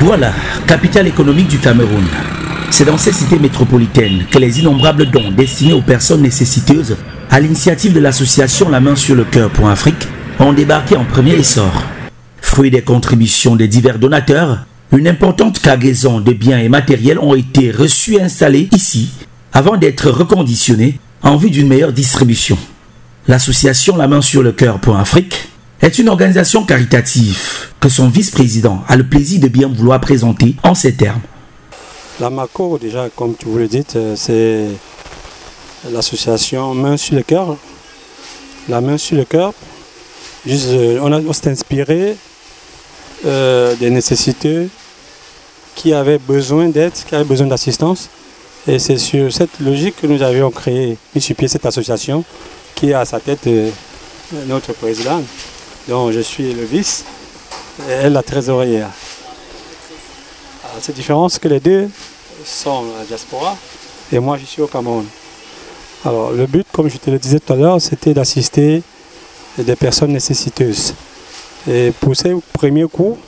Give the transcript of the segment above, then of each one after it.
Douala, capitale économique du Cameroun. C'est dans cette cité métropolitaine que les innombrables dons destinés aux personnes nécessiteuses, à l'initiative de l'association La Main sur le Cœur pour Afrique, ont débarqué en premier essor. Fruit des contributions des divers donateurs, une importante cargaison de biens et matériels ont été reçus et installés ici, avant d'être reconditionnés en vue d'une meilleure distribution. L'association La Main sur le Cœur pour Afrique est une organisation caritative que son vice-président a le plaisir de bien vouloir présenter en ces termes. La MACO, déjà, comme tu vous le dites, c'est l'association Main sur le Cœur. La Main sur le Cœur, on s'est inspiré des nécessités qui avaient besoin d'aide, qui avaient besoin d'assistance. Et c'est sur cette logique que nous avions mis sur pied cette association qui a à sa tête notre président, dont je suis le vice, et elle la trésorière. C'est différent que les deux sont à la diaspora et moi je suis au Cameroun. Alors le but, comme je te le disais tout à l'heure, c'était d'assister des personnes nécessiteuses. Et pour ces premiers coups,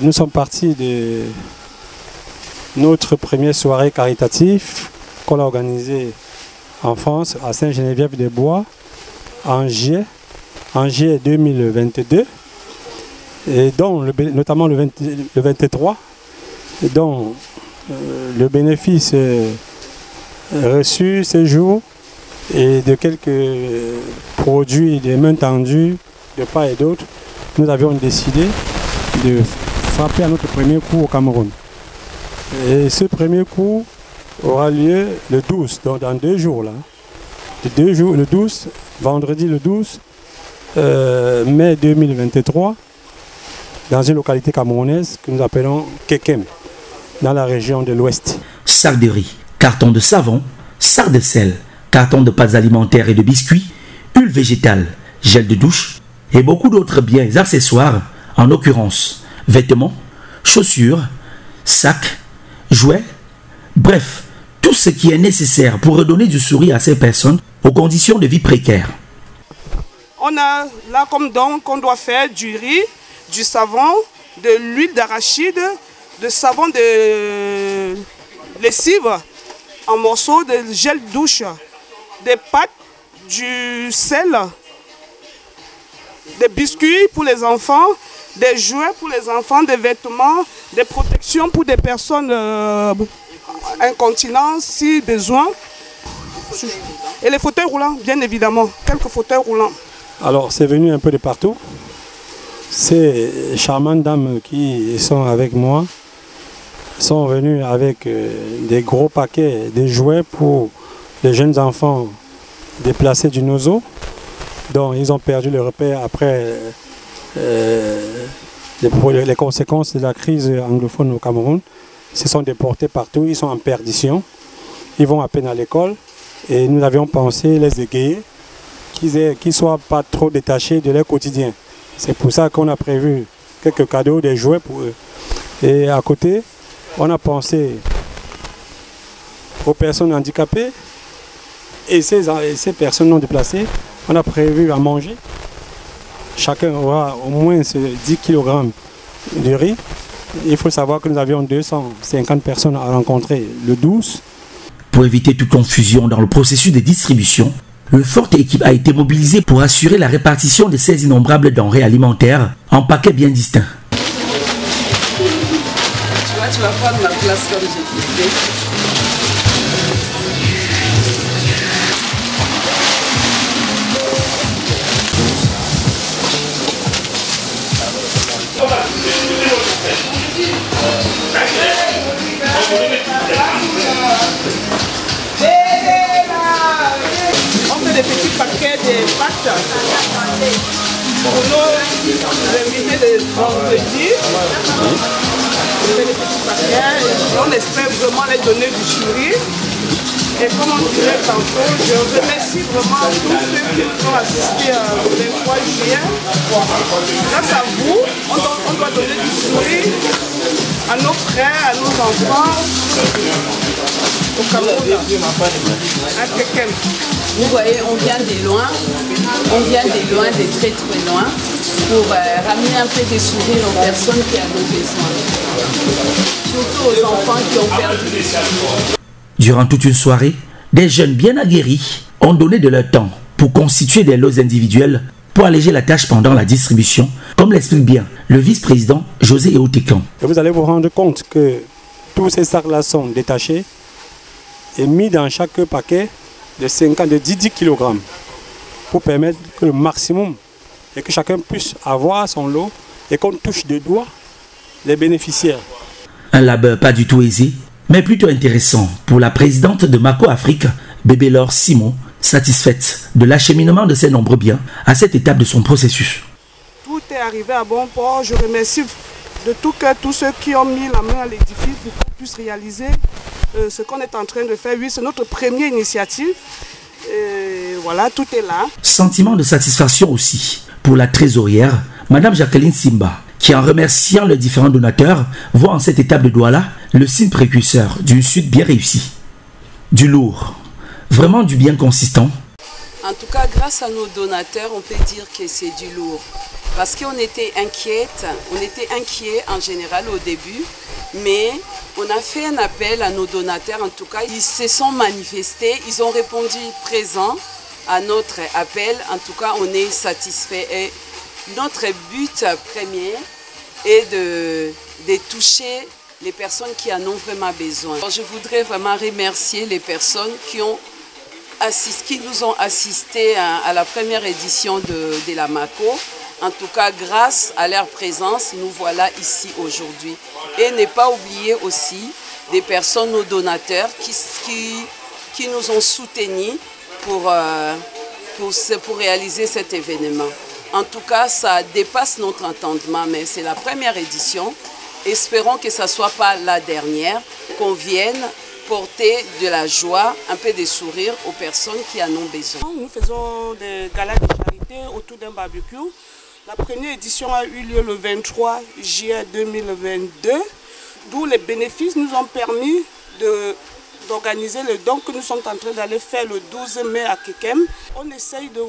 nous sommes partis de notre première soirée caritative qu'on a organisée en France, à Saint-Geneviève-des-Bois, en juillet 2022. Et dont notamment le 23, dont le bénéfice reçu ces jours et de quelques produits des mains tendues de part et d'autre, nous avions décidé de frapper à notre premier coup au Cameroun. Et ce premier coup aura lieu le 12, donc dans 2 jours là. Le 12, vendredi le 12 mai 2023, dans une localité camerounaise que nous appelons Kekem, dans la région de l'Ouest. Sac de riz, carton de savon, sac de sel, carton de pâtes alimentaires et de biscuits, huile végétale, gel de douche et beaucoup d'autres biens et accessoires, en l'occurrence vêtements, chaussures, sacs, jouets, bref, tout ce qui est nécessaire pour redonner du sourire à ces personnes aux conditions de vie précaires. On a là comme don qu'on doit faire du riz, du savon, de l'huile d'arachide, de savon de lessive en morceaux, de gel douche, des pâtes, du sel, des biscuits pour les enfants, des jouets pour les enfants, des vêtements, des protections pour des personnes incontinentes si besoin. Et les fauteuils roulants, bien évidemment, quelques fauteuils roulants. Alors c'est venu un peu de partout. Ces charmantes dames qui sont avec moi sont venues avec des gros paquets de jouets pour les jeunes enfants déplacés du Nozo, dont ils ont perdu le repère après les conséquences de la crise anglophone au Cameroun. Ils se sont déportés partout, ils sont en perdition, ils vont à peine à l'école et nous avions pensé les égayer, qu'ils ne soient pas trop détachés de leur quotidien. C'est pour ça qu'on a prévu quelques cadeaux, des jouets pour eux. Et à côté, on a pensé aux personnes handicapées et ces personnes non déplacées. On a prévu à manger. Chacun aura au moins 10 kg de riz. Il faut savoir que nous avions 250 personnes à rencontrer le 12. Pour éviter toute confusion dans le processus de distribution, une forte équipe a été mobilisée pour assurer la répartition de ces innombrables denrées alimentaires en paquets bien distincts. Tu vas prendre ma place comme je disais. On fait des petits paquets de pâtes pour nos invités de vendredi. On fait des petits paquets et on espère vraiment les donner du sourire. Et comme on disait tantôt, je remercie vraiment tous ceux qui ont assisté au 23 juillet. Grâce à vous, on doit donner du sourire à nos frères, à nos enfants. au Cameroun, à Kekem. Vous voyez, on vient de loin, de très très loin, pour ramener un peu de sourire aux personnes qui en ont besoin. Surtout aux enfants qui ont perdu des souvenirs. Durant toute une soirée, des jeunes bien aguerris ont donné de leur temps pour constituer des lots individuels pour alléger la tâche pendant la distribution, comme l'explique bien le vice-président José Eotekan. Et vous allez vous rendre compte que tous ces sacs-là sont détachés et mis dans chaque paquet de 10 kg pour permettre que le maximum et que chacun puisse avoir son lot et qu'on touche de doigts les bénéficiaires. Un labeur pas du tout aisé, mais plutôt intéressant pour la présidente de Mako Afrique, Bébé Laure Simon, satisfaite de l'acheminement de ses nombreux biens à cette étape de son processus. Tout est arrivé à bon port. Je remercie de tout cœur tous ceux qui ont mis la main à l'édifice pour qu'on puisse réaliser ce qu'on est en train de faire. Oui, c'est notre première initiative. Et voilà, tout est là. Sentiment de satisfaction aussi pour la trésorière, Madame Jacqueline Simba, qui en remerciant les différents donateurs, voit en cette étape de Douala le signe précurseur d'une suite bien réussie. Du lourd, vraiment du bien consistant. En tout cas, grâce à nos donateurs, on peut dire que c'est du lourd. Parce qu'on était inquiets en général au début, mais on a fait un appel à nos donateurs, en tout cas, ils se sont manifestés, ils ont répondu présent à notre appel. En tout cas, on est satisfait. Et notre but premier est de toucher les personnes qui en ont vraiment besoin. Alors, je voudrais vraiment remercier les personnes qui nous ont assistés à la première édition de la Mako. En tout cas, grâce à leur présence, nous voilà ici aujourd'hui. Et ne pas oublier aussi des personnes, nos donateurs, qui nous ont soutenus pour réaliser cet événement. En tout cas, ça dépasse notre entendement, mais c'est la première édition. Espérons que ce ne soit pas la dernière, qu'on vienne porter de la joie, un peu de sourire aux personnes qui en ont besoin. Nous faisons des galas de charité autour d'un barbecue. La première édition a eu lieu le 23 juillet 2022, d'où les bénéfices nous ont permis d'organiser le don que nous sommes en train d'aller faire le 12 mai à Kekem. On essaye de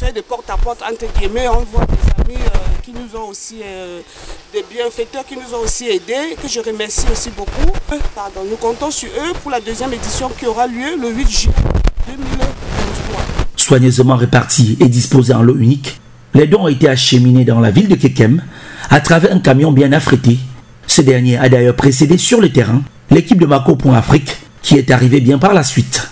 faire des porte-à-porte entre guillemets. On voit des amis qui nous ont aussi, des bienfaiteurs qui nous ont aussi aidés, que je remercie aussi beaucoup. Nous comptons sur eux pour la deuxième édition qui aura lieu le 8 juillet 2023. Soigneusement répartis et disposés en lot unique, les dons ont été acheminés dans la ville de Kekem à travers un camion bien affrété. Ce dernier a d'ailleurs précédé sur le terrain l'équipe de Mako.Afrique qui est arrivée bien par la suite.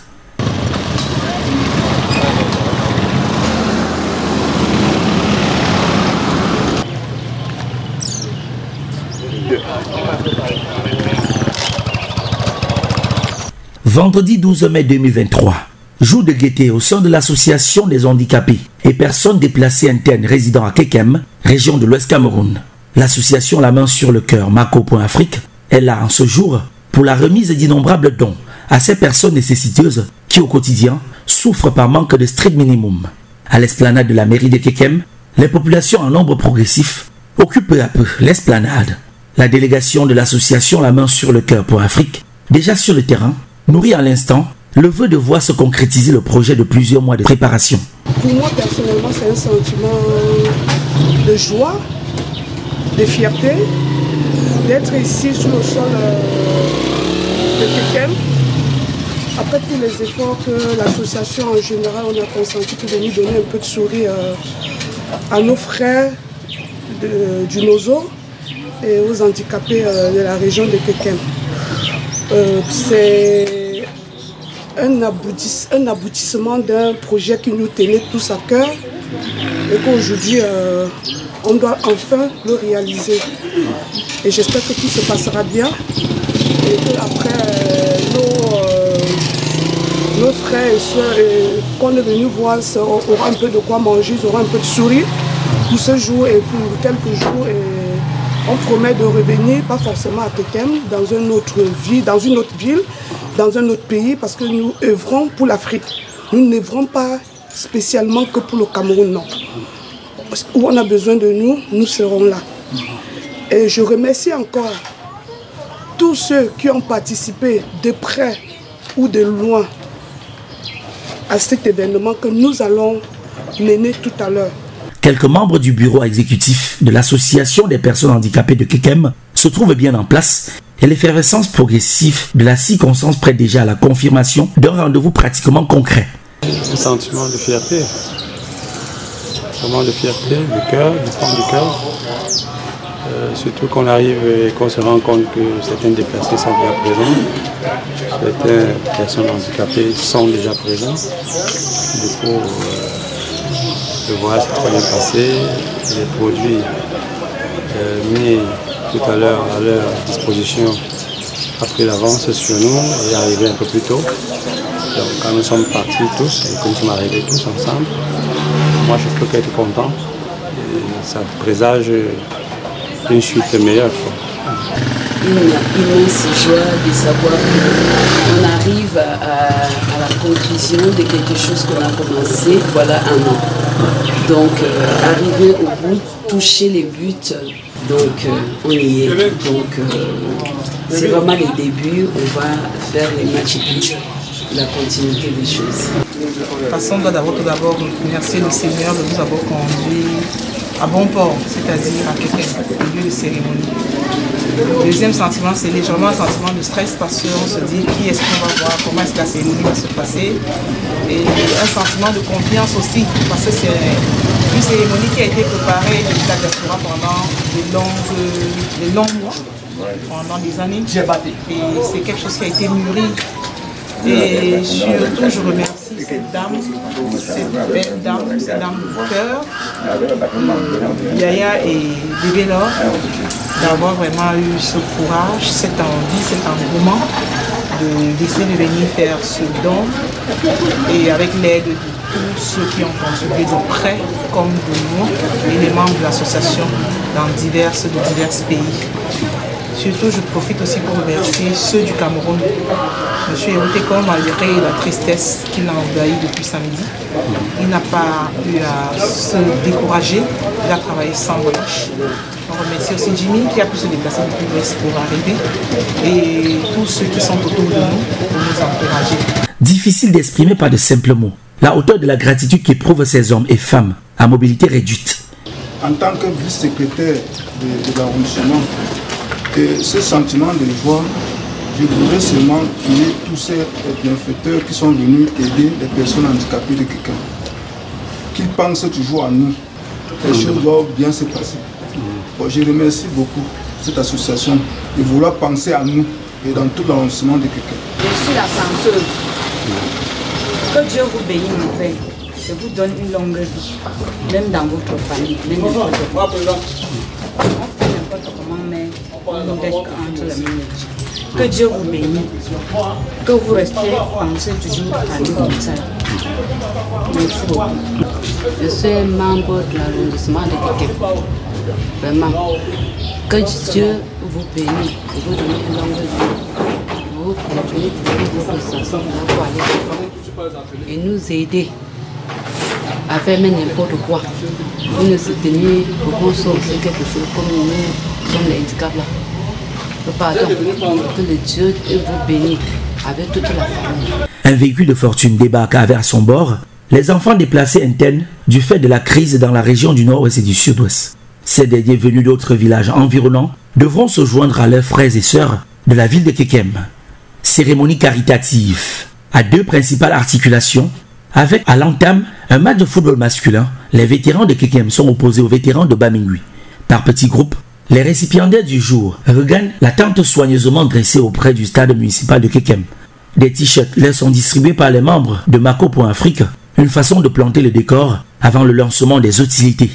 Vendredi 12 mai 2023, jour de gaieté au sein de l'association des handicapés et personnes déplacées internes résidant à Kekem, région de l'Ouest Cameroun. L'association La Main sur le Cœur Mako.Afrique est là en ce jour pour la remise d'innombrables dons à ces personnes nécessiteuses qui au quotidien souffrent par manque de strict minimum. À l'esplanade de la mairie de Kekem, les populations en nombre progressif occupent peu à peu l'esplanade. La délégation de l'association La Main sur le Cœur.Afrique, déjà sur le terrain, nourrit à l'instant le vœu de voir se concrétiser le projet de plusieurs mois de préparation. Pour moi personnellement, c'est un sentiment de joie, de fierté, d'être ici sur le sol de Kekem. Après tous les efforts que l'association en général on a consenti pour venir donner un peu de sourire à nos frères du Nozo et aux handicapés de la région de Kekem. C'est un aboutissement d'un projet qui nous tenait tous à cœur et qu'aujourd'hui on doit enfin le réaliser. Et j'espère que tout se passera bien et qu'après nos frères et soeurs qu'on est venus voir auront un peu de quoi manger, ils auront un peu de sourire pour ce jour et pour quelques jours. Et on promet de revenir, pas forcément à Kekem, dans une autre ville, dans un autre pays, parce que nous œuvrons pour l'Afrique. Nous n'œuvrons pas spécialement que pour le Cameroun, non. Où on a besoin de nous, nous serons là. Et je remercie encore tous ceux qui ont participé de près ou de loin à cet événement que nous allons mener tout à l'heure. Quelques membres du bureau exécutif de l'association des personnes handicapées de Kekem se trouvent bien en place et l'effervescence progressive de la circonstance prête déjà à la confirmation d'un rendez-vous pratiquement concret. Un sentiment de fierté, vraiment de fierté, du cœur, du fond du cœur. Surtout qu'on arrive et qu'on se rend compte que certains déplacés sont déjà présents, certaines personnes handicapées sont déjà présentes. Du coup, le voyage s'est très bien passé, les produits mis tout à l'heure à leur disposition a pris l'avance sur nous et est arrivé un peu plus tôt. Donc quand nous sommes partis tous et que nous sommes arrivés tous ensemble, moi je peux qu'être content et ça présage une suite meilleure. Une immense joie de savoir qu'on arrive à la conclusion de quelque chose qu'on a commencé voilà un an. Donc arriver au bout, toucher les buts, donc on y est. Donc c'est vraiment les débuts, on va faire les matchs plus, la continuité des choses. Passons tout d'abord remercier le Seigneur de nous avoir conduits à bon port, c'est-à-dire à Kekem, au lieu de cérémonie. Le deuxième sentiment, c'est légèrement un sentiment de stress parce qu'on se dit qui est-ce qu'on va voir, comment est-ce que la cérémonie va se passer. Et un sentiment de confiance aussi, parce que c'est une cérémonie qui a été préparée depuis la diaspora pendant de longs mois, pendant des années. Et c'est quelque chose qui a été mûri. Et surtout, je remercie cette dame, cette belle dame, cette dame du cœur, Yaya et Bébé Laure, d'avoir vraiment eu ce courage, cette envie, cet engouement d'essayer de venir faire ce don et avec l'aide de tous ceux qui ont contribué de près comme de loin et les membres de l'association dans divers pays. Surtout, je profite aussi pour remercier ceux du Cameroun. M. Eruteko, malgré la tristesse qu'il a envahie depuis samedi, il n'a pas eu à se décourager, il a travaillé sans relâche. On remercie aussi Jimmy qui a pu se déplacer depuis l'Ouest pour arriver et tous ceux qui sont autour de nous pour nous encourager. Difficile d'exprimer par de simples mots la hauteur de la gratitude qu'éprouvent ces hommes et femmes à mobilité réduite. En tant que vice-secrétaire de l'arrondissement, ce sentiment de joie, je voudrais seulement tuer tous ces bienfaiteurs qui sont venus aider les personnes handicapées de Kekem. Qu'ils pensent toujours à nous. Les choses doivent bien se passer. Bon, je remercie beaucoup cette association de vouloir penser à nous et dans tout l'arrondissement de Kekem. Je suis la penseuse. Que Dieu vous bénisse, mon Père. Je vous donne une longue vie, même dans votre famille, même dans votre vie. On fait n'importe comment, mais on nous laisse entre la main. Que Dieu vous bénisse. Que vous restiez pensez toujours à nous comme ça. Merci beaucoup. Je suis membre de l'arrondissement de Kekem. Vraiment, que Dieu vous bénisse et vous donne une longue vie. Vous continuez de faire vos prestations pour aller devant et nous aider à faire même n'importe quoi. Vous nous soutenez pour qu'on sorte quelque chose comme nous sommes les handicaps là. Pardon, que le Dieu vous bénisse avec toute la famille. Un véhicule de fortune débarque à son bord les enfants déplacés internes du fait de la crise dans la région du nord-ouest et du sud-ouest. Ces derniers venus d'autres villages environnants devront se joindre à leurs frères et sœurs de la ville de Kekem. Cérémonie caritative à deux principales articulations avec à l'entame un match de football masculin. Les vétérans de Kekem sont opposés aux vétérans de Bamingui. Par petits groupes, les récipiendaires du jour regagnent la tente soigneusement dressée auprès du stade municipal de Kekem. Des t-shirts leur sont distribués par les membres de Mako.Afrique, une façon de planter le décor avant le lancement des utilités.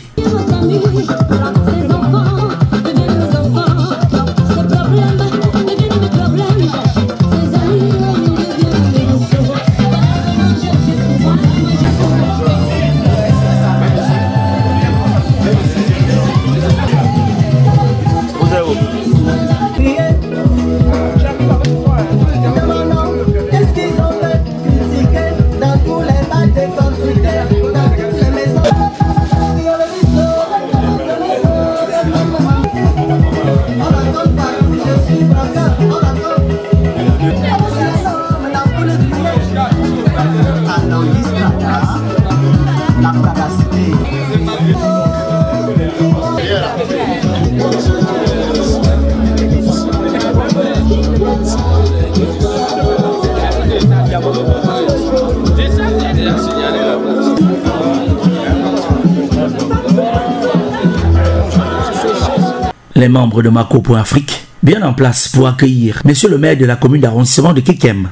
Les membres de Mako.Afrique, bien en place pour accueillir Monsieur le maire de la commune d'arrondissement de Kekem.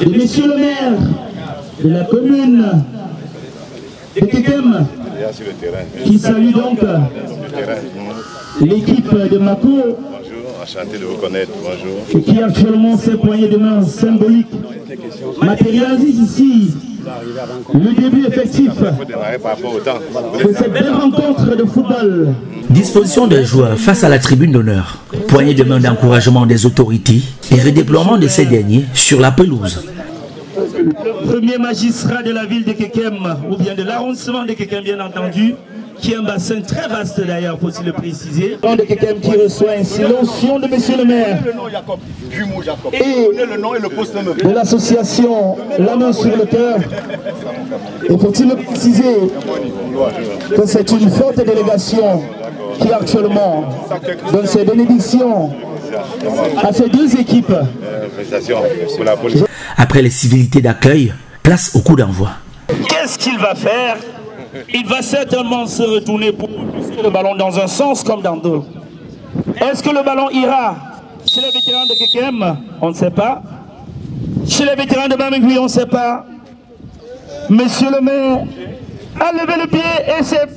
Et Monsieur le maire de la commune de Kekem, qui salue donc l'équipe de Mako. Bonjour, enchanté de vous connaître, bonjour. Et qui actuellement ces poignées de main symboliques matérialisent ici le début effectif de cette belle rencontre de football. Disposition des joueurs face à la tribune d'honneur, poignée de main d'encouragement des autorités et redéploiement de ces derniers sur la pelouse. Le premier magistrat de la ville de Kekem, ou bien de l'arrondissement de Kekem bien entendu, qui est un bassin très vaste d'ailleurs, faut-il le préciser. De Kekem qui reçoit ainsi l'onction de Monsieur le maire et de l'association La Main sur le Cœur. Et faut-il le préciser que c'est une forte délégation qui actuellement donne ses bénédictions à ces deux équipes. Après les civilités d'accueil, place au coup d'envoi. Qu'est-ce qu'il va faire? Il va certainement se retourner pour pousser le ballon dans un sens comme dans l'autre. Est-ce que le ballon ira chez les vétérans de Kekem? On ne sait pas. Chez les vétérans de Bamingui, on ne sait pas. Monsieur le maire a levé le pied et c'est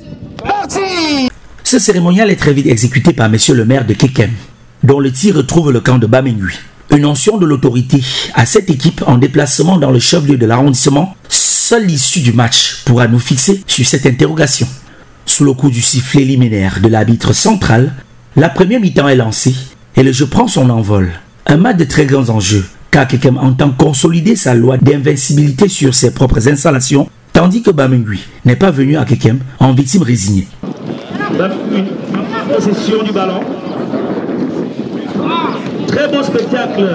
parti. Ce cérémonial est très vite exécuté par Monsieur le maire de Kekem, dont le tir retrouve le camp de Bamingui. Une onction de l'autorité à cette équipe en déplacement dans le chef-lieu de l'arrondissement. Seule l'issue du match pourra nous fixer sur cette interrogation. Sous le coup du sifflet liminaire de l'arbitre central, la première mi-temps est lancée et le jeu prend son envol. Un match de très grands enjeux, car Kekem entend consolider sa loi d'invincibilité sur ses propres installations, tandis que Bamingui n'est pas venu à Kekem en victime résignée. Une possession du ballon. Très beau spectacle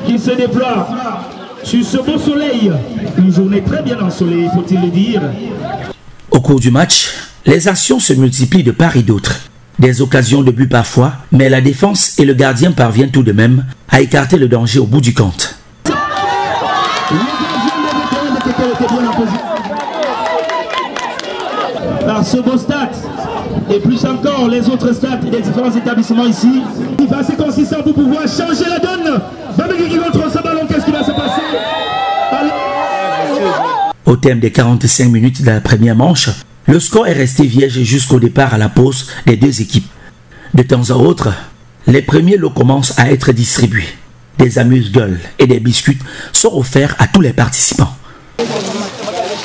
qui se déploie sur ce beau soleil. Une journée très bien ensoleillée, faut-il le dire. Au cours du match, les actions se multiplient de part et d'autre. Des occasions de but parfois, mais la défense et le gardien parviennent tout de même à écarter le danger au bout du compte. Par ce beau stade, et plus encore les autres stades des différents établissements ici, il va assez consistant pour pouvoir changer la donne. Bamingui qui contre ce ballon, qu'est-ce qui va se passer? Au terme des 45 minutes de la première manche, le score est resté vierge jusqu'au départ à la pause des deux équipes. De temps à autre, les premiers lots commencent à être distribués. Des amuse-gueules et des biscuits sont offerts à tous les participants.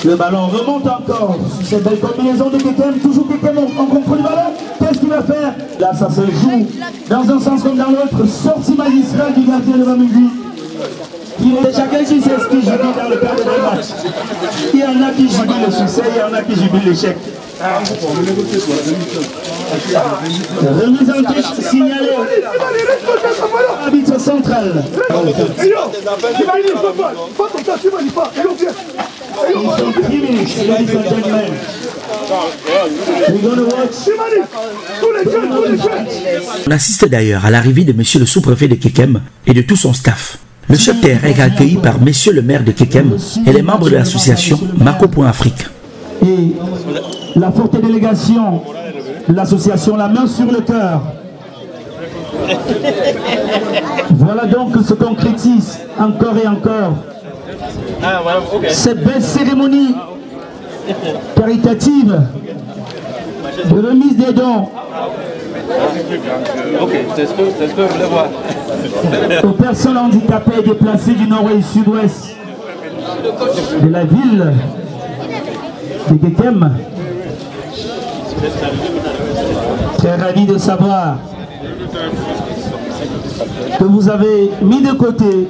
Le ballon remonte encore sur cette belle combinaison de Kekem, toujours Kekem en contrôle du ballon. Qu'est-ce qu'il va faire? Là, ça se joue dans un sens comme dans l'autre. Sortie magistrale du gardien de Bamingui. Chacun qui sait ce qu'il jubile dans le cadre d'un match. Il y en a qui jubilent le succès, il y en a qui jubilent l'échec. Remise en touche signalée. Arbitre central. Ils sont 3 minutes, ladies and gentlemen. We're gonna watch. On assiste d'ailleurs à l'arrivée de Monsieur le sous-préfet de Kekem et de tout son staff. Le chef terre est accueilli par Monsieur le maire de Kekem et les membres de l'association Mako.Afrique. Et la forte délégation de l'association La Main sur le Cœur. Voilà donc que se concrétise encore et encore cette belle cérémonie caritative de remise des dons aux personnes handicapées déplacées du nord et du sud-ouest de la ville de Kekem. Très ravi de savoir que vous avez mis de côté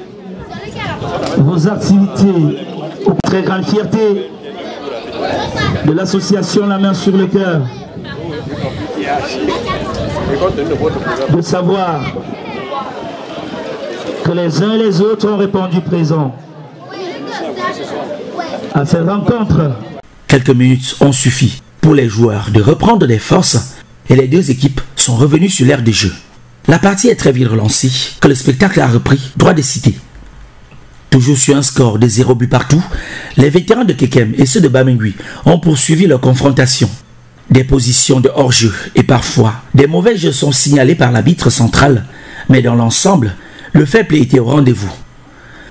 vos activités. Très grande fierté de l'association La Main sur le Cœur de savoir que les uns et les autres ont répondu présent à cette rencontre. Quelques minutes ont suffi pour les joueurs de reprendre des forces et les deux équipes sont revenues sur l'aire de jeu. La partie est très vite relancée que le spectacle a repris droit de cité. Toujours sur un score de 0 but partout, les vétérans de Kekem et ceux de Bamingui ont poursuivi leur confrontation. Des positions de hors-jeu et parfois des mauvais jeux sont signalés par l'arbitre central, mais dans l'ensemble, le fair play était au rendez-vous.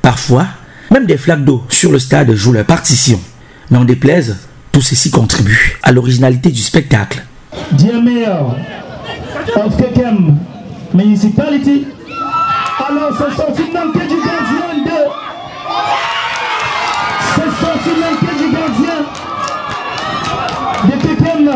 Parfois, même des flaques d'eau sur le stade jouent leur partition. N'en déplaise, tout ceci contribue à l'originalité du spectacle. Dear Mayor of Kekem Municipality, alors c'est sorti manqué du gardien de... C'est sorti manqué du gardien de Kekem.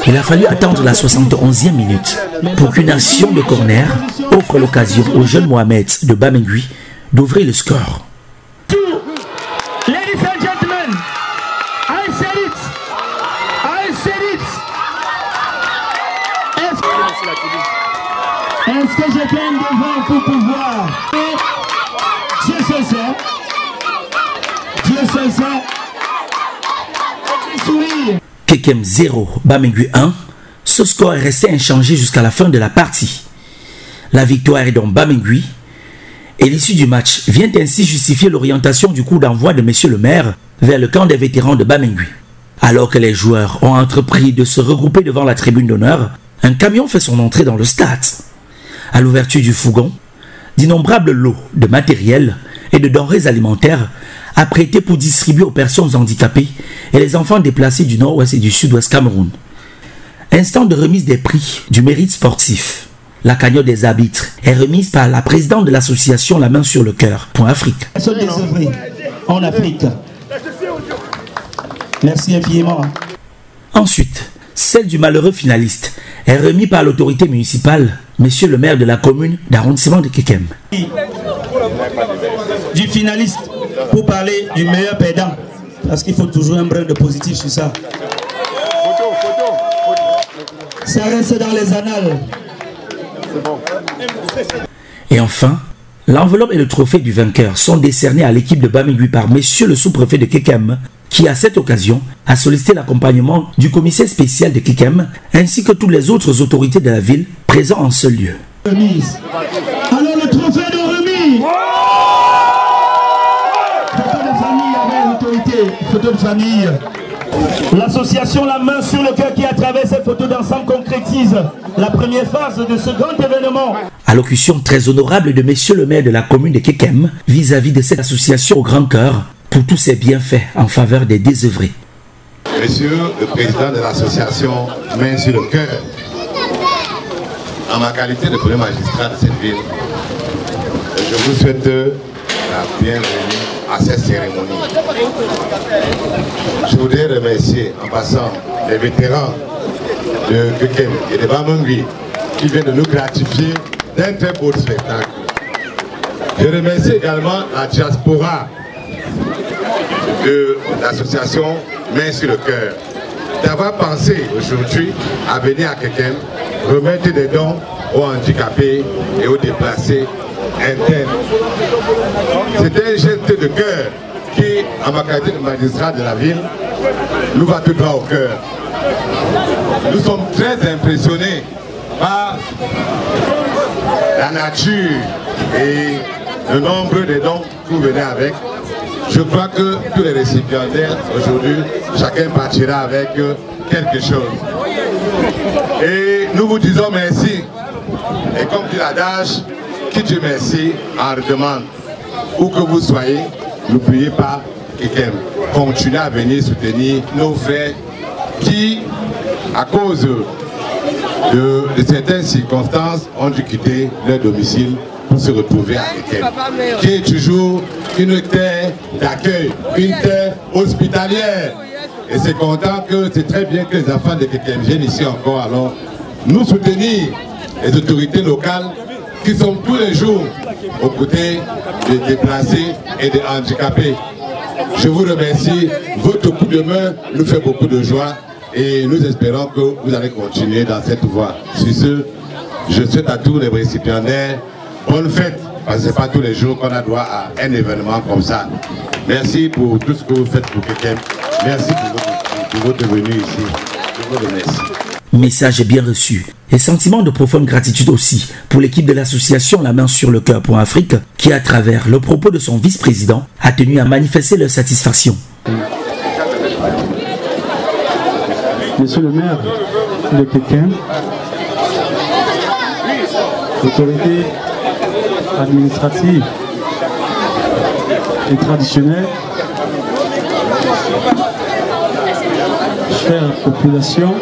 Il a fallu attendre la 71e minute pour qu'une action de corner offre l'occasion au jeune Mohamed de Bamingui d'ouvrir le score. Ladies and gentlemen, I said it. I said it. Est-ce que je viens devant pour pouvoir? Dieu sait ça. Dieu sait ça. Sourire. Kekem 0, Bamingui 1, ce score est resté inchangé jusqu'à la fin de la partie. La victoire est donc Bamingui et l'issue du match vient ainsi justifier l'orientation du coup d'envoi de monsieur le maire vers le camp des vétérans de Bamingui. Alors que les joueurs ont entrepris de se regrouper devant la tribune d'honneur, un camion fait son entrée dans le stade. À l'ouverture du fourgon, d'innombrables lots de matériel et de denrées alimentaires apprêtés pour distribuer aux personnes handicapées et les enfants déplacés du nord-ouest et du sud-ouest Cameroun. Instant de remise des prix du mérite sportif. La cagnotte des arbitres est remise par la présidente de l'association La Main sur le Cœur, Afrique. En Afrique. Merci infiniment. Ensuite, celle du malheureux finaliste est remise par l'autorité municipale, monsieur le maire de la commune d'arrondissement de Kekem. Du finaliste pour parler du meilleur perdant, parce qu'il faut toujours un brin de positif sur ça. Ça reste dans les annales. Et enfin, l'enveloppe et le trophée du vainqueur sont décernés à l'équipe de Bamingui par monsieur le sous-préfet de Kekem, qui à cette occasion a sollicité l'accompagnement du commissaire spécial de Kekem ainsi que toutes les autres autorités de la ville présents en ce lieu. Remise. Alors le trophée de remise. Photo de famille avec l'autorité, photo de famille. L'association La Main sur le Cœur qui à travers cette photo d'ensemble concrétise la première phase de ce grand événement. Allocution très honorable de monsieur le maire de la commune de Kekem vis-à-vis de cette association au grand cœur pour tous ses bienfaits en faveur des désœuvrés. Monsieur le président de l'association Main sur le Cœur, en ma qualité de premier magistrat de cette ville, je vous souhaite la bienvenue à cette cérémonie. Je voudrais remercier en passant les vétérans de Kekem et de Bamingui qui viennent de nous gratifier d'un très beau spectacle. Je remercie également la diaspora de l'association Main sur le Cœur d'avoir pensé aujourd'hui à venir à Kekem remettre des dons aux handicapés et aux déplacés internes. C'est un geste de cœur qui, en ma qualité de magistrat de la ville, nous va tout droit au cœur. Nous sommes très impressionnés par la nature et le nombre de dons que vous venez avec. Je crois que tous les récipiendaires aujourd'hui, chacun partira avec quelque chose. Et nous vous disons merci. Et comme dit l'adage, qui dit merci en redemande. Où que vous soyez, n'oubliez pas Kekem. Continuez à venir soutenir nos frères qui, à cause de certaines circonstances, ont dû quitter leur domicile pour se retrouver à Kekem, qui est toujours une terre d'accueil, une terre hospitalière. Et c'est content que c'est très bien que les enfants de Kekem viennent ici encore, alors nous soutenir les autorités locales qui sont tous les jours aux côtés des déplacés et des handicapés. Je vous remercie, votre coup de main nous fait beaucoup de joie et nous espérons que vous allez continuer dans cette voie. Sur ce, je souhaite à tous les récipiendaires bonne fête, parce que ce n'est pas tous les jours qu'on a droit à un événement comme ça. Merci pour tout ce que vous faites pour Kekem. Merci pour votre venue ici. Je vous remercie. Message bien reçu et sentiment de profonde gratitude aussi pour l'équipe de l'association La Main sur le Cœur pour Afrique qui, à travers le propos de son vice-président, a tenu à manifester leur satisfaction. Monsieur le maire de Pékin, autorité administrative et traditionnelle, chère population,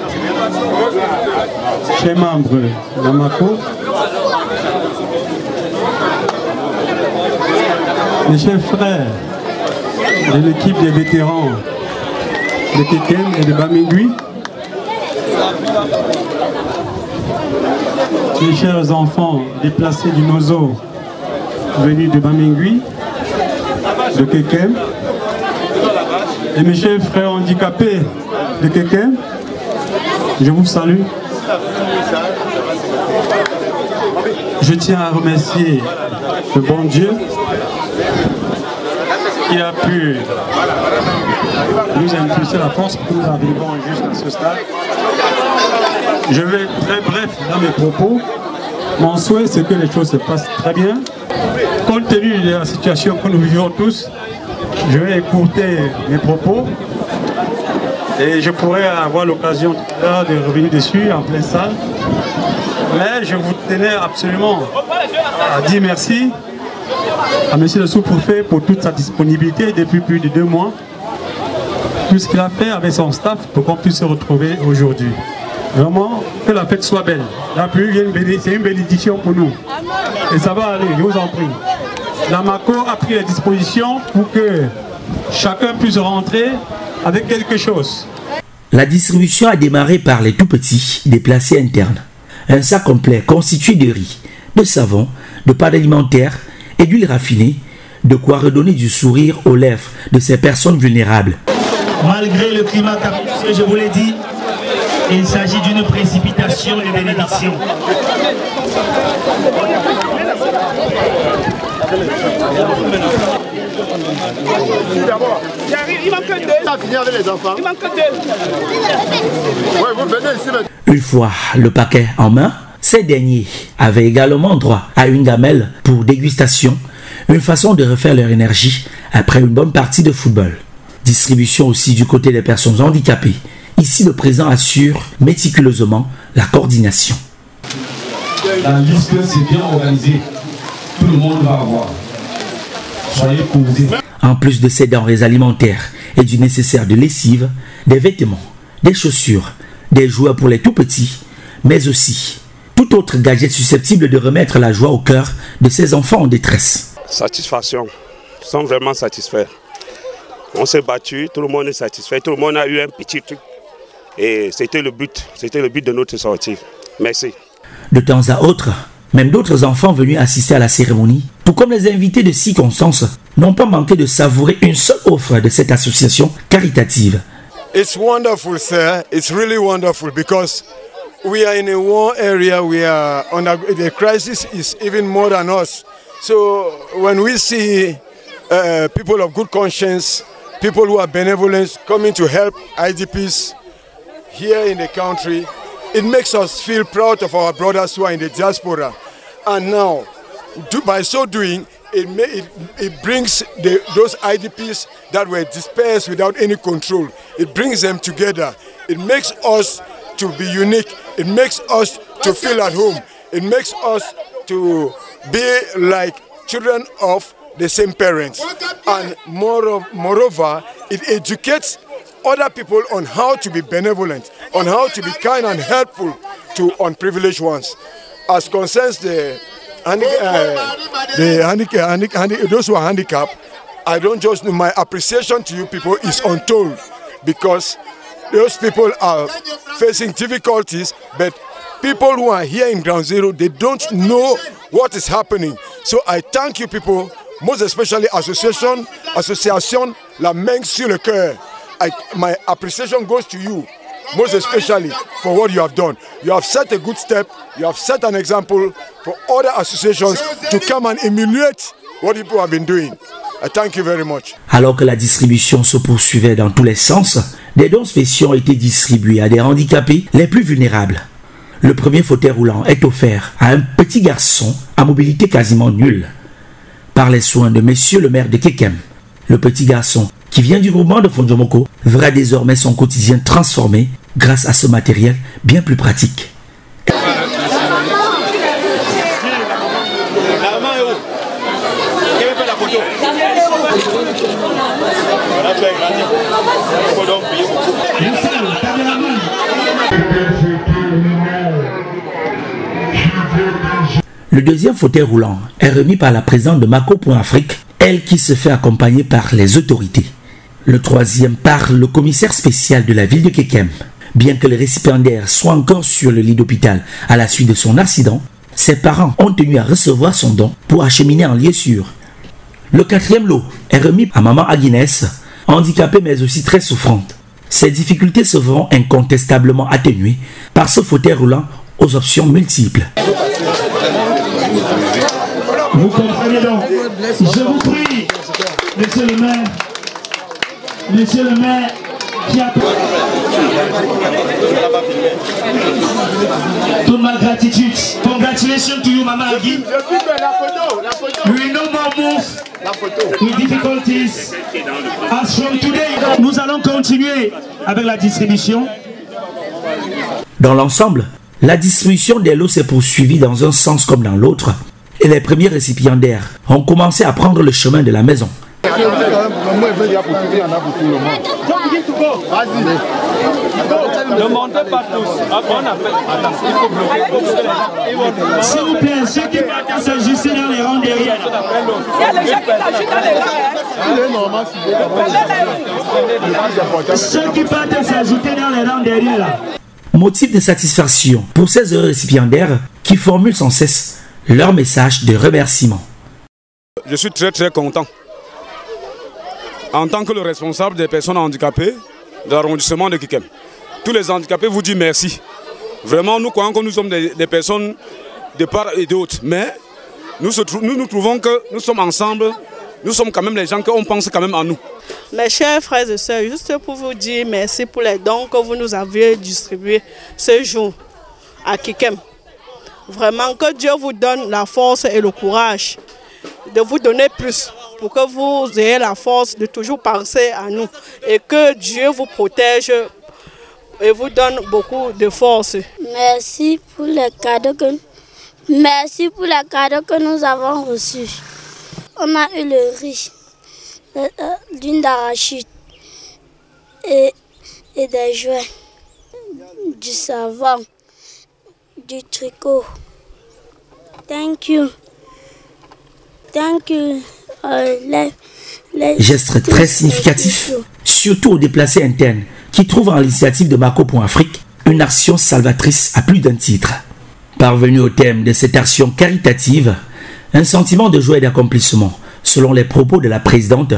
chers membres de l'AMACO, mes chers frères de l'équipe des vétérans de Kekem et de Bamingui, mes chers enfants déplacés du Nozo venus de Bamingui, de Kekem, et mes chers frères handicapés de Kekem, je vous salue. Je tiens à remercier le bon Dieu qui a pu nous impulser la force pour que nous arrivons jusqu'à ce stade. Je vais être très bref dans mes propos. Mon souhait, c'est que les choses se passent très bien. Compte tenu de la situation que nous vivons tous, je vais écourter mes propos et je pourrais avoir l'occasion de revenir dessus en pleine salle. Mais je vous tenais absolument à dire merci à M. le sous-préfet pour toute sa disponibilité depuis plus de 2 mois. Tout ce qu'il a fait avec son staff pour qu'on puisse se retrouver aujourd'hui. Vraiment, que la fête soit belle. La pluie, c'est une bénédiction pour nous. Et ça va aller, je vous en prie. L'AMACO a pris les dispositions pour que chacun puisse rentrer avec quelque chose. La distribution a démarré par les tout-petits déplacés internes. Un sac complet constitué de riz, de savon, de pâtes alimentaires et d'huile raffinée, de quoi redonner du sourire aux lèvres de ces personnes vulnérables. Malgré le climat capricieux, je vous l'ai dit, il s'agit d'une précipitation de bénédiction. Il manque 2. Il manque 2. Une fois le paquet en main, ces derniers avaient également droit à une gamelle pour dégustation, une façon de refaire leur énergie après une bonne partie de football. Distribution aussi du côté des personnes handicapées. Ici, le président assure méticuleusement la coordination. La liste, c'est bien organisé. Tout le monde va avoir. Soyez posés. En plus de ces denrées alimentaires et du nécessaire de lessive, des vêtements, des chaussures, des jouets pour les tout-petits, mais aussi tout autre gadget susceptible de remettre la joie au cœur de ces enfants en détresse. Satisfaction. Nous sommes vraiment satisfaits. On s'est battu, tout le monde est satisfait, tout le monde a eu un petit truc. Et c'était le but de notre sortie. Merci. De temps à autre, même d'autres enfants venus assister à la cérémonie, tout comme les invités de circonstance, n'ont pas manqué de savourer une seule offre de cette association caritative. It's wonderful, sir. It's really wonderful because we are in a war area. We are the crisis is even more than us. So when we see people of good conscience, people who are benevolent coming to help IDPs here in the country, it makes us feel proud of our brothers who are in the diaspora. And now, by so doing, it brings those IDPs that were dispersed without any control. It brings them together. It makes us to be unique. It makes us to feel at home. It makes us to be like children of the same parents. And moreover, it educates other people on how to be benevolent, on how to be kind and helpful to unprivileged ones. As concerns those who are handicapped, I don't just know, my appreciation to you people is untold because those people are facing difficulties, but people who are here in Ground Zero, they don't know what is happening. So I thank you people, most especially Association La Main sur le Cœur. My appreciation goes to you, most especially for what you have done. You have set a good step, you have set an example for other associations to come and emulate what people have been doing. Thank you very much. Alors que la distribution se poursuivait dans tous les sens, des dons spéciaux ont été distribués à des handicapés les plus vulnérables. Le premier fauteuil roulant est offert à un petit garçon à mobilité quasiment nulle, par les soins de monsieur le maire de Kekem. Le petit garçon, qui vient du groupement de Fondjomoko, verra désormais son quotidien transformé grâce à ce matériel bien plus pratique. Le deuxième fauteuil roulant est remis par la présidente de Mako.Afrique, elle qui se fait accompagner par les autorités. Le troisième par le commissaire spécial de la ville de Kekem. Bien que le récipiendaire soit encore sur le lit d'hôpital à la suite de son accident, ses parents ont tenu à recevoir son don pour acheminer en lieu sûr. Le quatrième lot est remis à maman Aguinès, handicapée mais aussi très souffrante. Ses difficultés se verront incontestablement atténuées par ce fauteuil roulant aux options multiples. Vous comprenez donc. Je vous prie, monsieur le maire, qui a toute ma gratitude. Congratulations to you, Mama Agui. We no more move with difficulties. As from today, nous allons continuer avec la distribution. Dans l'ensemble, la distribution des lots s'est poursuivie dans un sens comme dans l'autre, et les premiers récipiendaires ont commencé à prendre le chemin de la maison. Ne montez pas tous. S'il vous plaît, ceux qui partent s'ajuster dans les rangs derrière. Il y a les gens qui s'ajustent dans les rangs. Ceux qui partent s'ajouter dans les rangs derrière là. Motif de satisfaction pour ces heureux récipiendaires qui formulent sans cesse leur message de remerciement. Je suis très content. En tant que le responsable des personnes handicapées de l'arrondissement de Kekem, tous les handicapés vous disent merci. Vraiment, nous croyons que nous sommes des personnes de part et d'autre, mais nous trouvons que nous sommes ensemble, nous sommes quand même les gens qu'on pense quand même à nous. Mes chers frères et sœurs, juste pour vous dire merci pour les dons que vous nous avez distribués ce jour à Kekem. Vraiment que Dieu vous donne la force et le courage de vous donner plus pour que vous ayez la force de toujours penser à nous et que Dieu vous protège et vous donne beaucoup de force. Merci pour les cadeaux que nous avons reçus. On a eu le riz, d'une d'arachide et des jouets, du savon, du tricot. Thank you. Thank you. Geste très significatif, surtout aux déplacés internes qui trouvent en l'initiative de Mako.Afrique une action salvatrice à plus d'un titre. Parvenu au thème de cette action caritative, un sentiment de joie et d'accomplissement, selon les propos de la présidente,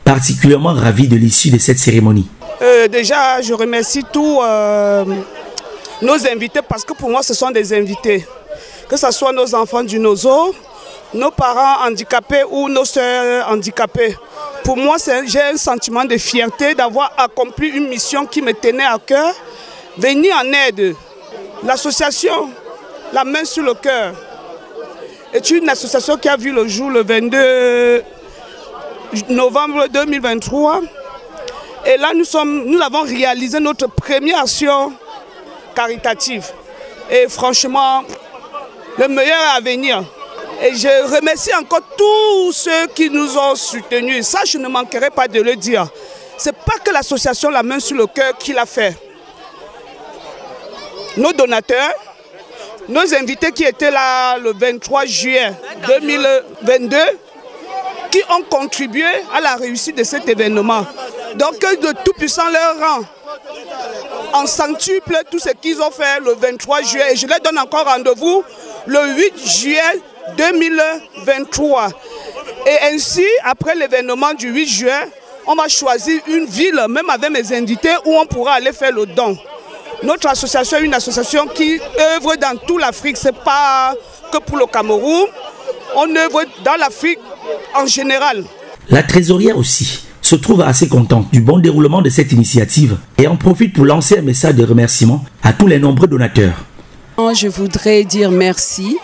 particulièrement ravie de l'issue de cette cérémonie. Déjà, je remercie tous nos invités parce que pour moi, ce sont des invités. Que ce soit nos enfants du Nozo, nos parents handicapés ou nos soeurs handicapées. Pour moi, j'ai un sentiment de fierté d'avoir accompli une mission qui me tenait à cœur, venir en aide. L'association La Main sur le Cœur est une association qui a vu le jour le 22 novembre 2023. Et là, nous avons réalisé notre première action caritative. Et franchement, le meilleur à venir. Et je remercie encore tous ceux qui nous ont soutenus. Ça, je ne manquerai pas de le dire. Ce n'est pas que l'association La Main sur le Cœur qui l'a fait. Nos donateurs, nos invités qui étaient là le 23 juillet 2022, qui ont contribué à la réussite de cet événement. Donc que de Tout-Puissant leur rend en centuple tout ce qu'ils ont fait le 23 juillet. Et je leur donne encore rendez-vous le 8 juillet 2023. Et ainsi, après l'événement du 8 juin, on va choisir une ville, même avec mes invités, où on pourra aller faire le don. Notre association est une association qui œuvre dans toute l'Afrique. Ce n'est pas que pour le Cameroun. On œuvre dans l'Afrique en général. La trésorière aussi se trouve assez contente du bon déroulement de cette initiative et en profite pour lancer un message de remerciement à tous les nombreux donateurs. Je voudrais dire merci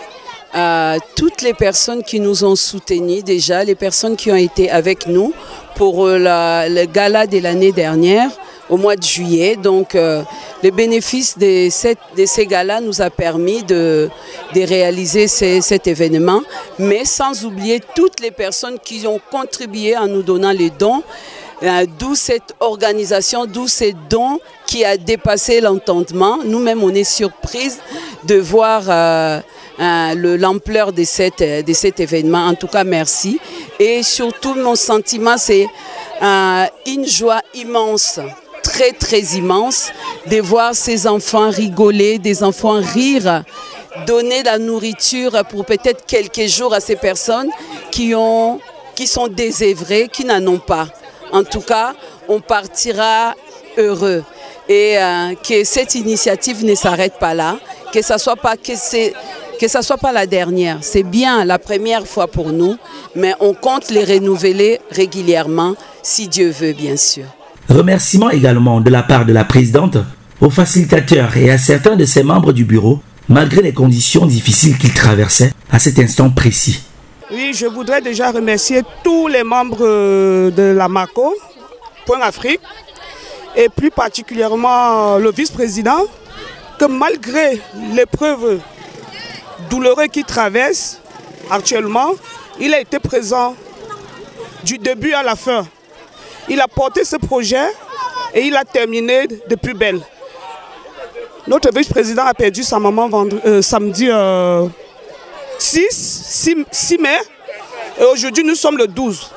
à toutes les personnes qui nous ont soutenus déjà, les personnes qui ont été avec nous pour le gala de l'année dernière, au mois de juillet. Donc le bénéfice de ces galas nous a permis de réaliser cet événement, mais sans oublier toutes les personnes qui ont contribué en nous donnant les dons, d'où cette organisation, d'où ces dons qui a dépassé l'entendement. Nous-mêmes, on est surprise de voir l'ampleur de cet événement. En tout cas, merci. Et surtout, mon sentiment, c'est une joie immense, très très immense, de voir ces enfants rigoler, des enfants rire, donner la nourriture pour peut-être quelques jours à ces personnes qui sont désœuvrées, qui n'en ont pas. En tout cas, on partira heureux. Et que cette initiative ne s'arrête pas là, que ça soit pas la dernière. C'est bien la première fois pour nous, mais on compte les renouveler régulièrement, si Dieu veut, bien sûr. Remerciements également de la part de la présidente aux facilitateurs et à certains de ses membres du bureau, malgré les conditions difficiles qu'ils traversaient à cet instant précis. Oui, je voudrais déjà remercier tous les membres de la MACO, Point Afrique, et plus particulièrement le vice-président, que malgré l'épreuve douloureuse qu'il traverse actuellement, il a été présent du début à la fin. Il a porté ce projet et il a terminé de plus belle. Notre vice-président a perdu sa maman samedi 6 mai et aujourd'hui nous sommes le 12.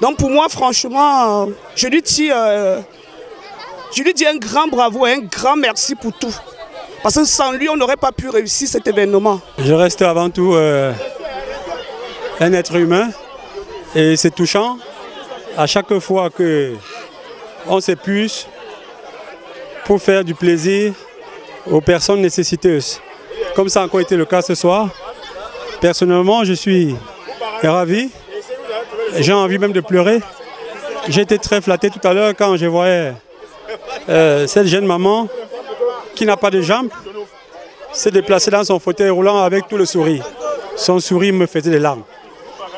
Donc pour moi franchement, je lui dis un grand bravo et un grand merci pour tout. Parce que sans lui on n'aurait pas pu réussir cet événement. Je reste avant tout un être humain et c'est touchant à chaque fois qu'on s'épuise pour faire du plaisir aux personnes nécessiteuses. Comme ça a encore été le cas ce soir. Personnellement, je suis ravi. J'ai envie même de pleurer. J'ai été très flatté tout à l'heure quand je voyais cette jeune maman qui n'a pas de jambes se déplacer dans son fauteuil roulant avec tout le sourire. Son sourire me faisait des larmes.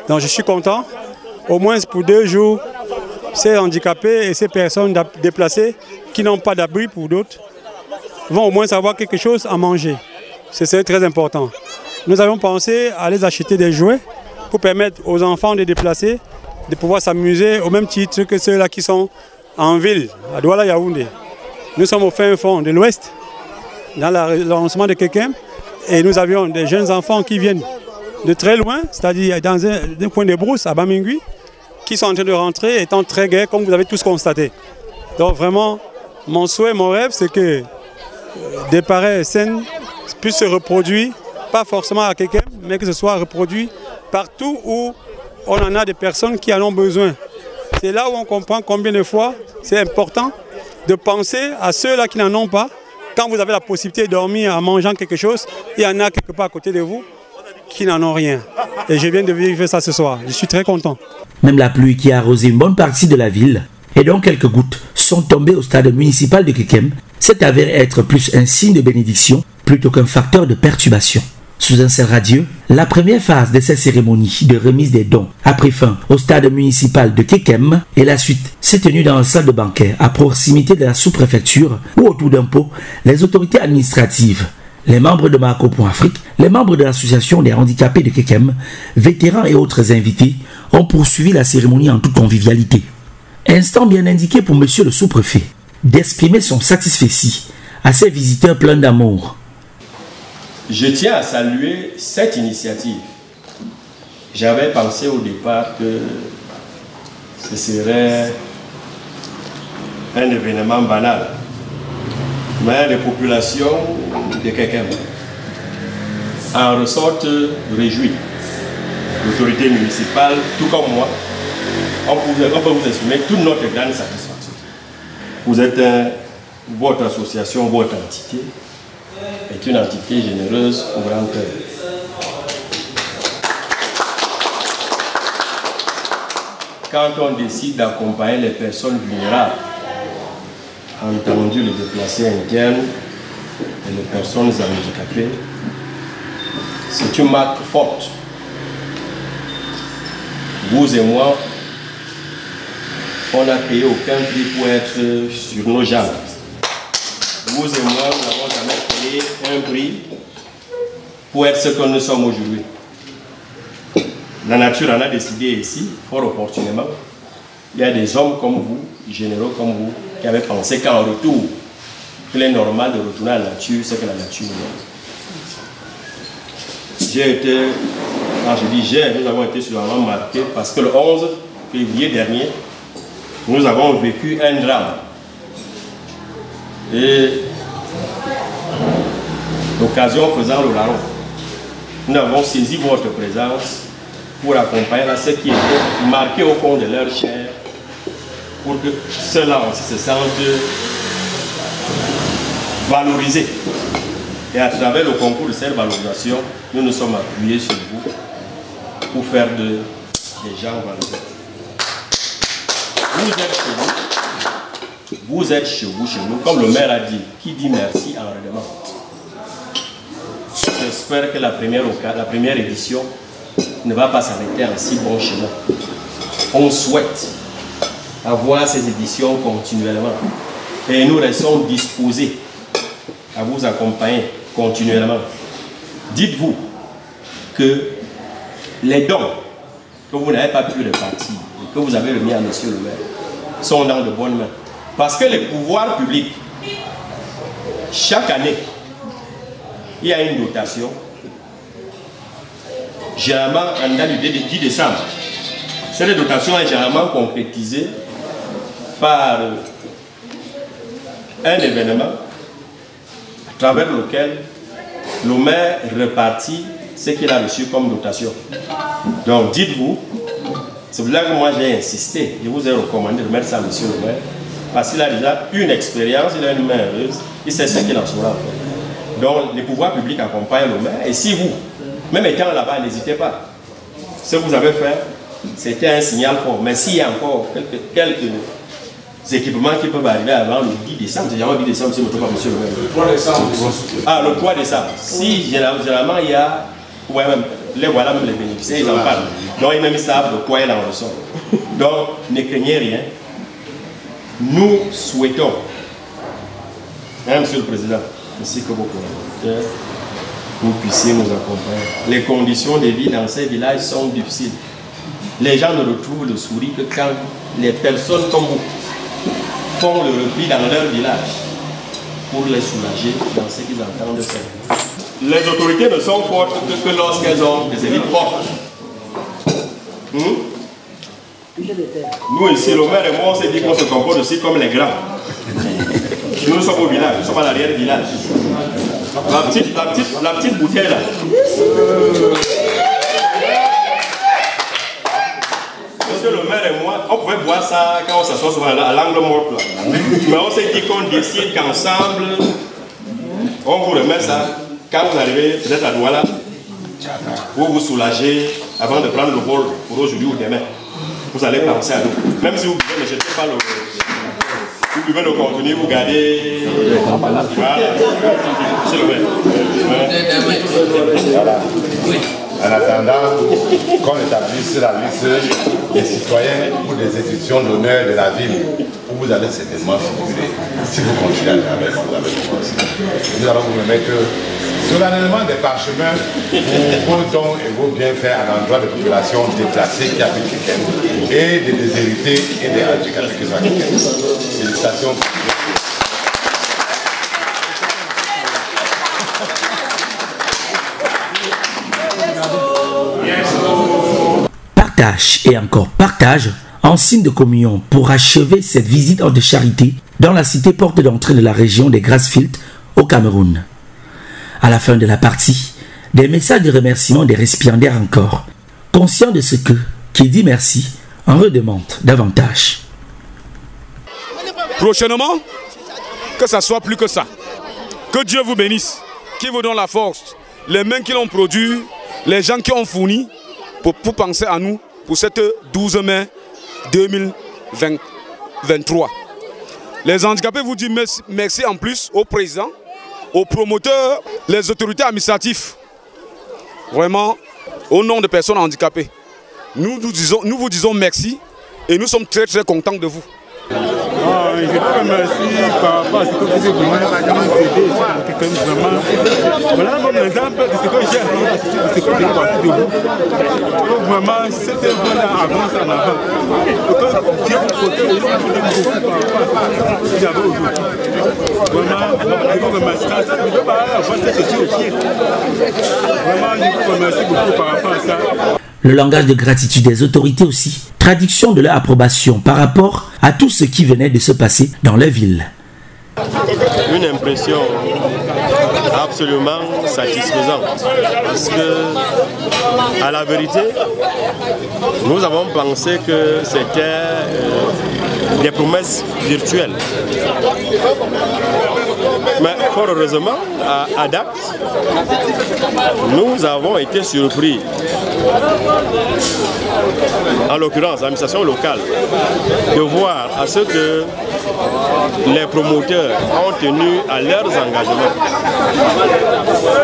Donc je suis content. Au moins pour 2 jours, ces handicapés et ces personnes déplacées qui n'ont pas d'abri pour d'autres vont au moins avoir quelque chose à manger. C'est très important. Nous avons pensé à les acheter des jouets pour permettre aux enfants de déplacer, de pouvoir s'amuser au même titre que ceux-là qui sont en ville, à Douala Yaoundé. Nous sommes au fin fond de l'Ouest, dans l'arrondissement de Kekem, et nous avions des jeunes enfants qui viennent de très loin, c'est-à-dire dans un coin de brousse à Bamingui, qui sont en train de rentrer, étant très gais, comme vous avez tous constaté. Donc vraiment, mon souhait, mon rêve, c'est que des pareilles scènes puissent se reproduire, pas forcément à Kekem, mais que ce soit reproduit partout où on en a des personnes qui en ont besoin. C'est là où on comprend combien de fois c'est important de penser à ceux-là qui n'en ont pas. Quand vous avez la possibilité de dormir en mangeant quelque chose, il y en a quelque part à côté de vous qui n'en ont rien. Et je viens de vivre ça ce soir. Je suis très content. Même la pluie qui a arrosé une bonne partie de la ville et dont quelques gouttes sont tombées au stade municipal de Kekem s'est avéré être plus un signe de bénédiction plutôt qu'un facteur de perturbation. Sous un ciel radieux, la première phase de cette cérémonie de remise des dons a pris fin au stade municipal de Kekem et la suite s'est tenue dans la salle de banquet à proximité de la sous-préfecture où autour d'un pot, les autorités administratives, les membres de MACO Point Afrique, les membres de l'association des handicapés de Kekem, vétérans et autres invités ont poursuivi la cérémonie en toute convivialité. Instant bien indiqué pour monsieur le sous-préfet d'exprimer son satisfecit à ses visiteurs pleins d'amour. Je tiens à saluer cette initiative. J'avais pensé au départ que ce serait un événement banal. Mais les populations de Kekem en ressortent réjouies. L'autorité municipale, tout comme moi, on peut vous exprimer toute notre grande satisfaction. Vous êtes votre association, votre entité, est une entité généreuse au grand cœur. quand on décide d'accompagner les personnes vulnérables, entendu les déplacés internes et les personnes handicapées, c'est une marque forte. Vous et moi, on n'a payé aucun prix pour être sur nos jambes. Vous et moi, nous n'avons jamais payé un prix pour être ce que nous sommes aujourd'hui. La nature en a décidé ici, fort opportunément. Il y a des hommes comme vous, généraux comme vous, qui avaient pensé qu'en retour, il est normal de retourner à la nature, c'est que la nature nous donne. J'ai été, quand je dis j'ai, nous avons été souvent marqués parce que le 11 février dernier, nous avons vécu un drame. Et l'occasion faisant le larron, nous avons saisi votre présence pour accompagner ceux qui étaient marqués au fond de leur chair, pour que ceux-là aussi se sentent valorisés. Et à travers le concours de cette valorisation, nous nous sommes appuyés sur vous pour faire des gens valorisés. Vous êtes chez nous, comme le maire a dit, qui dit merci en redemande. J'espère que la première édition ne va pas s'arrêter en si bon chemin. On souhaite avoir ces éditions continuellement et nous restons disposés à vous accompagner continuellement. Dites-vous que les dons que vous n'avez pas pu répartir et que vous avez remis à monsieur le maire sont dans de bonnes mains. Parce que les pouvoirs publics, chaque année, il y a une dotation. Généralement, en date du 10 décembre, cette dotation est généralement concrétisée par un événement à travers lequel le maire répartit ce qu'il a reçu comme dotation. Donc dites-vous, c'est pour là que moi j'ai insisté, je vous ai recommandé de mettre ça à monsieur le maire, parce qu'il a déjà une expérience, il a une main heureuse, il sait ce qu'il en sera fait. Donc les pouvoirs publics accompagnent le maire, et si vous, même étant là-bas, n'hésitez pas. Ce que vous avez fait, c'était un signal fort. Mais s'il y a encore quelques équipements qui peuvent arriver avant le 10 décembre, c'est généralement le 10 décembre, si je ne me trompe pas, monsieur le maire. Le 3 décembre. Ah, le 3 décembre. Si généralement il y a, ouais, même, les voilà même les bénéficiaires, ils en parlent. Donc ils même savent de quoi il en ressort. Donc ne craignez rien. Nous souhaitons, hein, monsieur le président, ainsi que vos collaborateurs, vous puissiez nous accompagner. Les conditions de vie dans ces villages sont difficiles. Les gens ne retrouvent le sourire que quand les personnes comme vous font le repli dans leur village pour les soulager dans ce qu'ils entendent faire. Les autorités ne sont fortes que lorsqu'elles ont des élites fortes. Nous ici, le maire et moi, on s'est dit qu'on se comporte aussi comme les grands. Nous sommes au village, nous sommes à l'arrière-village. La petite bouteille là. Monsieur le maire et moi, on pouvait boire ça quand on s'assoit souvent à l'angle mort là. Mais on s'est dit qu'on décide qu'ensemble, on vous remet ça. Quand vous arrivez peut-être à Douala, pour vous soulager avant de prendre le vol pour aujourd'hui ou demain. Vous allez penser à nous. Même si vous pouvez ne jetez pas le... Vous pouvez le contenir, vous gardez... Voilà. C'est le même. Voilà. En attendant qu'on établisse la liste des citoyens ou des institutions d'honneur de la ville, où vous allez certainement figurer. Si vous continuez à travailler comme vous avez commencé. Nous allons vous remettre solennellement des parchemins pour vos dons et vos bienfaits à l'endroit des populations déplacées qui habitent Kikem et des déshérités et des handicapés qui sont à Kikem. Félicitations. Partage et encore partage en signe de communion pour achever cette visite de charité dans la cité porte d'entrée de la région des Grassfields au Cameroun. À la fin de la partie, des messages de remerciement des récipiendaires encore, conscients de ce que, qui dit merci, en redemande davantage. Prochainement, que ça soit plus que ça. Que Dieu vous bénisse, qui vous donne la force, les mains qui l'ont produit, les gens qui ont fourni pour penser à nous pour cette 12 mai 2023. Les handicapés vous disent merci en plus au président, aux promoteurs, les autorités administratives. Vraiment, au nom des personnes handicapées. Nous vous disons merci et nous sommes très très contents de vous. Je vous remercie par rapport à ce que vous avez vraiment aider quelqu'un vraiment. Voilà un exemple de ce que j'ai appris, de ce que j'ai parti de vous. Vraiment, cette œuvre-là avance en avant. Et que Dieu vous protège et vous donne beaucoup par rapport à ce que vous avez aujourd'hui. Vraiment, je vous remercie. Je ne peux pas avoir cette question au pied. Vraiment, je vous remercie beaucoup par rapport à ça. Le langage de gratitude des autorités aussi, traduction de leur approbation par rapport à tout ce qui venait de se passer dans leur ville. Une impression absolument satisfaisante parce que, à la vérité, nous avons pensé que c'était des promesses virtuelles. Mais fort heureusement, à date, nous avons été surpris, en l'occurrence l'administration locale, de voir à ce que les promoteurs ont tenu à leurs engagements.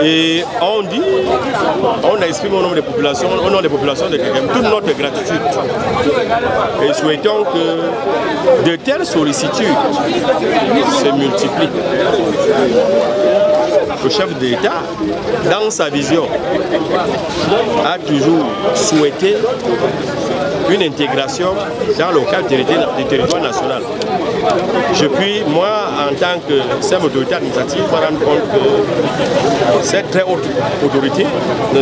Et on dit, on exprime au nom des populations de Kekem toute notre gratitude. Et souhaitons que de telles sollicitudes se multiplient. Le chef d'État, dans sa vision, a toujours souhaité une intégration dans le cadre du territoire national. Je puis, moi, en tant que chef d'autorité administrative, me rendre compte que cette très haute autorité de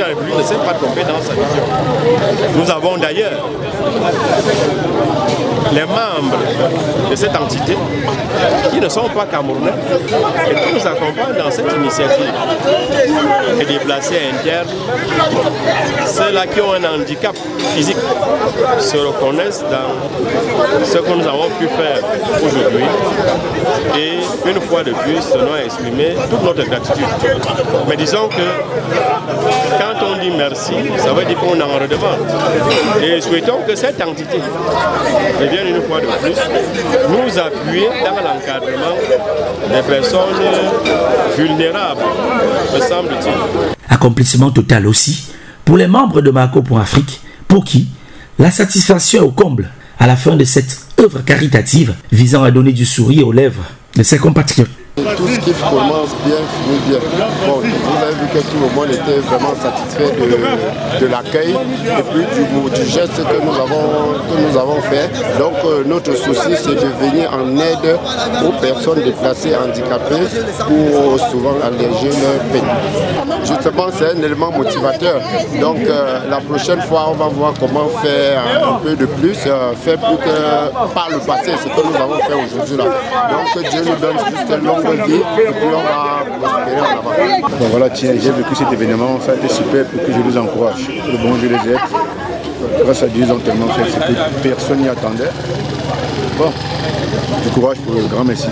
la République ne s'est pas trompée dans sa vision. Nous avons d'ailleurs les membres de cette entité qui ne sont pas camerounais et qui nous accompagnent dans cette initiative. Les déplacés internes, ceux-là qui ont un handicap physique, se reconnaissent dans ce que nous avons pu faire aujourd'hui. Et une fois de plus, nous avons exprimé toute notre gratitude. Mais disons que quand on dit merci, ça veut dire qu'on en redemande. Et souhaitons que cette entité revienne une fois de plus nous appuyer dans l'encadrement des personnes vulnérables, me semble-t-il. Accomplissement total aussi pour les membres de Mako pour Afrique, pour qui la satisfaction est au comble à la fin de cette œuvre caritative visant à donner du sourire aux lèvres de ses compatriotes. Tout ce qui commence bien, finit bien. Bon, vous avez vu que tout le monde était vraiment satisfait de l'accueil et puis du geste que nous avons fait. Donc notre souci, c'est de venir en aide aux personnes déplacées handicapées pour souvent alléger leur peine. Justement, c'est un élément motivateur. Donc la prochaine fois, on va voir comment faire un peu de plus, faire plus que par le passé, ce que nous avons fait aujourd'hui là. Donc Dieu nous donne juste une longue vie et puis on va prospérer en avant. Donc voilà, tiens, j'ai vécu cet événement, ça a été super pour que je les encourage. Que le bon Dieu les aide. Grâce à Dieu, ils ont tellement fait ce que personne n'y attendait. Bon, du courage pour le grand merci.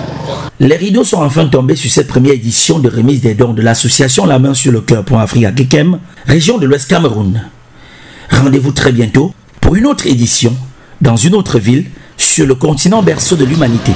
Les rideaux sont enfin tombés sur cette première édition de remise des dons de l'association La Main sur le Cœur pour Afrique à Kekem, région de l'Ouest Cameroun. Rendez-vous très bientôt pour une autre édition dans une autre ville sur le continent berceau de l'humanité.